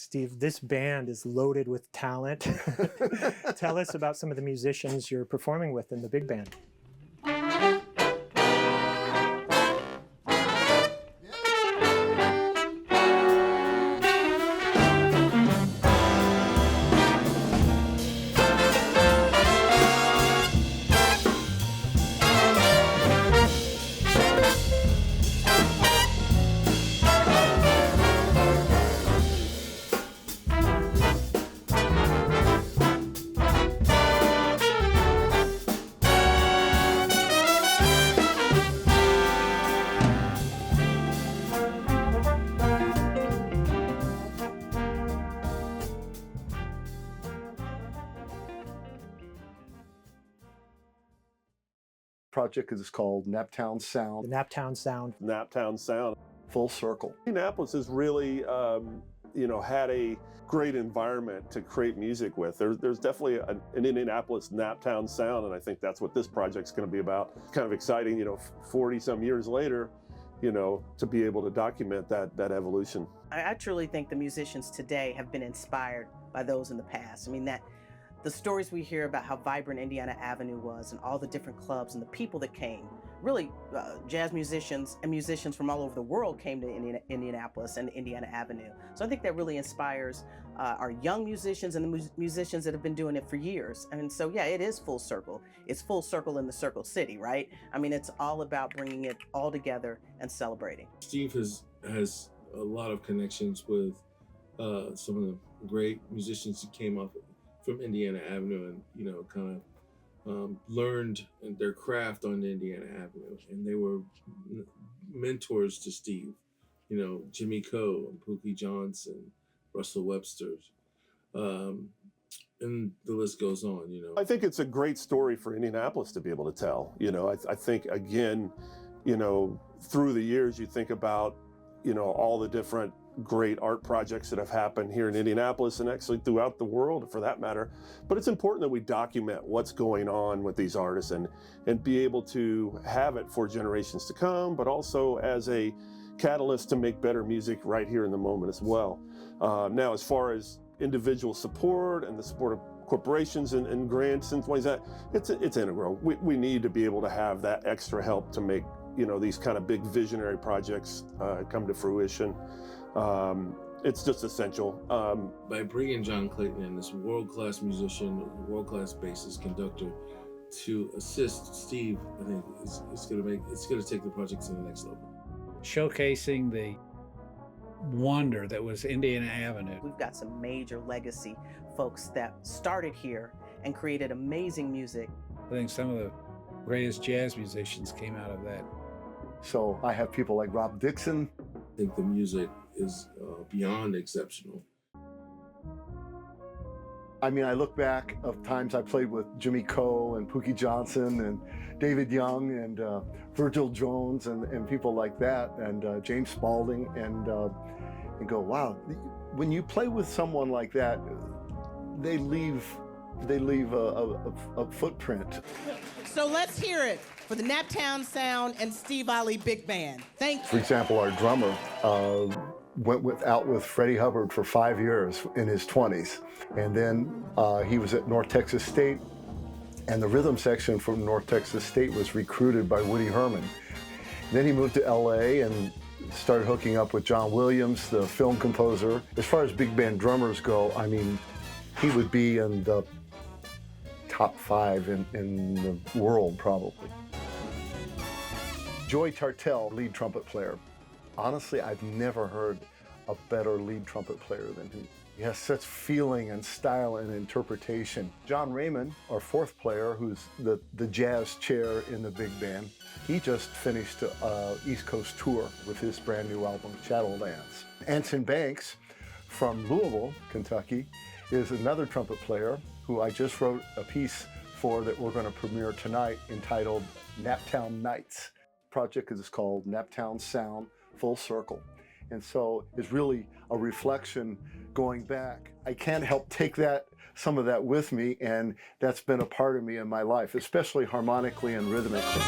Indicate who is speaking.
Speaker 1: Steve, this band is loaded with talent. Tell us about some of the musicians you're performing with in the big band.
Speaker 2: Project is called Naptown Sound.
Speaker 1: The Naptown Sound.
Speaker 3: Naptown Sound.
Speaker 2: Full circle.
Speaker 3: Indianapolis has really, had a great environment to create music with. There's definitely an Indianapolis Naptown Sound, and I think that's what this project's going to be about. It's kind of exciting, 40 some years later, to be able to document that evolution.
Speaker 4: I truly think the musicians today have been inspired by those in the past. I mean, the stories we hear about how vibrant Indiana Avenue was and all the different clubs and the people that came, really jazz musicians and musicians from all over the world came to Indianapolis and Indiana Avenue. So I think that really inspires our young musicians and the musicians that have been doing it for years. And so, yeah, it is full circle. It's full circle in the Circle City, right? I mean, it's all about bringing it all together and celebrating.
Speaker 5: Steve has a lot of connections with some of the great musicians who came up from Indiana Avenue and, kind of learned their craft on Indiana Avenue. And they were mentors to Steve, Jimmy Coe and Pookie Johnson, Russell Webster, and the list goes on,
Speaker 3: I think it's a great story for Indianapolis to be able to tell. I think, again, through the years, you think about, all the different great art projects that have happened here in Indianapolis and actually throughout the world for that matter. But it's important that we document what's going on with these artists and be able to have it for generations to come, but also as a catalyst to make better music right here in the moment as well. Now, as far as individual support and the support of corporations and grants and things like that, it's integral. We need to be able to have that extra help to make these kind of big visionary projects come to fruition. It's just essential.
Speaker 5: By bringing John Clayton in, this world-class musician, world-class bassist, conductor, to assist Steve, I think it's going to take the project to the next level.
Speaker 6: Showcasing the wonder that was Indiana Avenue.
Speaker 4: We've got some major legacy folks that started here and created amazing music.
Speaker 6: I think some of the greatest jazz musicians came out of that.
Speaker 2: So I have people like Rob Dixon.
Speaker 5: I think the music is beyond exceptional.
Speaker 2: I mean, I look back of times I played with Jimmy Coe and Pookie Johnson and David Young and Virgil Jones and people like that, and James Spalding, and go, wow, when you play with someone like that, they leave a footprint.
Speaker 4: So let's hear it for the Naptown Sound and Steve Allee Big Band. Thank you.
Speaker 2: For example, our drummer went out with Freddie Hubbard for 5 years in his 20s. And then he was at North Texas State, and the rhythm section from North Texas State was recruited by Woody Herman. Then he moved to LA and started hooking up with John Williams, the film composer. As far as big band drummers go, I mean, he would be in the top 5 in the world, probably. Joey Tartell, lead trumpet player. Honestly, I've never heard a better lead trumpet player than him. He has such feeling and style and interpretation. John Raymond, our 4th player, who's the jazz chair in the big band, he just finished an East Coast tour with his brand new album, Shadowlands. Anson Banks from Louisville, Kentucky, is another trumpet player who I just wrote a piece for that we're going to premiere tonight entitled Naptown Nights. The project is called Naptown Sound, Full Circle. And so it's really a reflection going back. I can't help take some of that with me, and that's been a part of me in my life, especially harmonically and rhythmically.